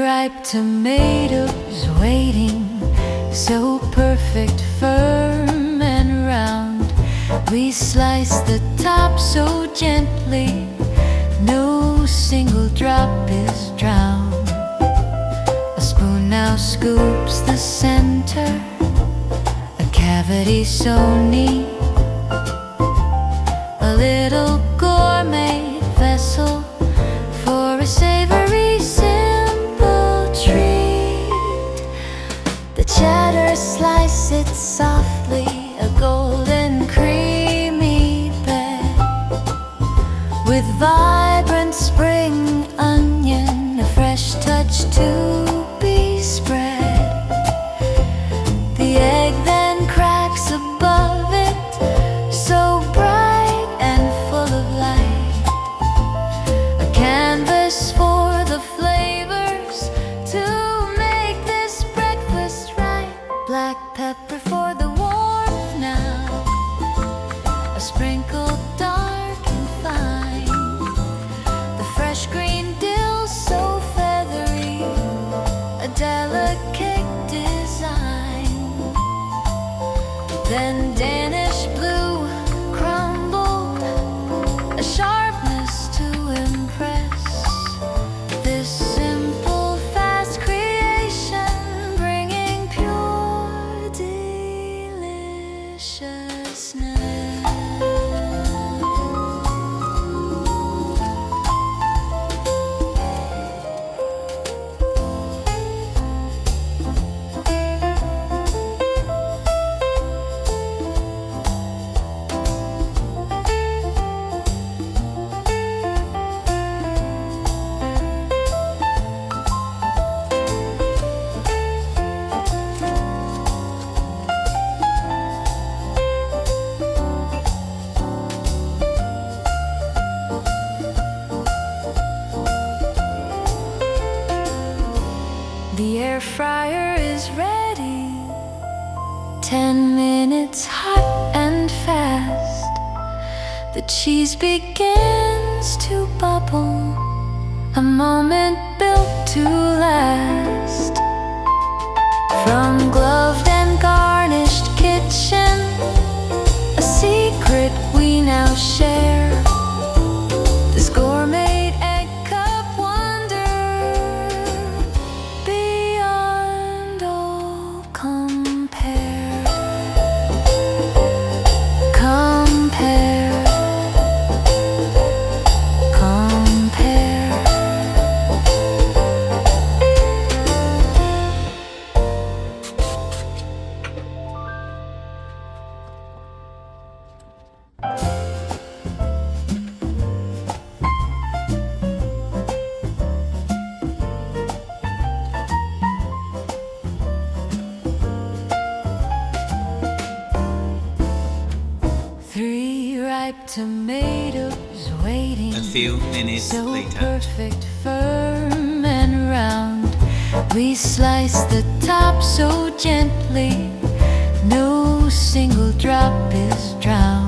ripe tomatoes waiting, so perfect, firm and round. We slice the top so gently, no single drop is drowned. A spoon now scoops the center, a cavity so neat. A little gourmet vessel for a savory, simple treat. The cheddar slice it softly, a golden creamy bed, with vibrant spring onion, a fresh touch to be spread. The egg then cracks above it, so bright and full of light. A canvas for the flavors to make this breakfast right. Black pepper for the warmth now, a sprinkle dark and fine. The fresh green dill so feathery, a delicate design. Then Danish blue crumbled, a sharpness to impress. This simple, fast creation, bringing pure deliciousness. The air fryer is ready, 10 minutes hot and fast. The cheese begins to bubble, a moment built to last. From gloved and garnished kitchen, a secret we now share. This gourmet egg cup wonder, beyond all compare. Compare, compare. Three ripe tomatoes waiting, A few minutes so later. perfect, firm and round. We slice the top so gently, no single drop is drowned.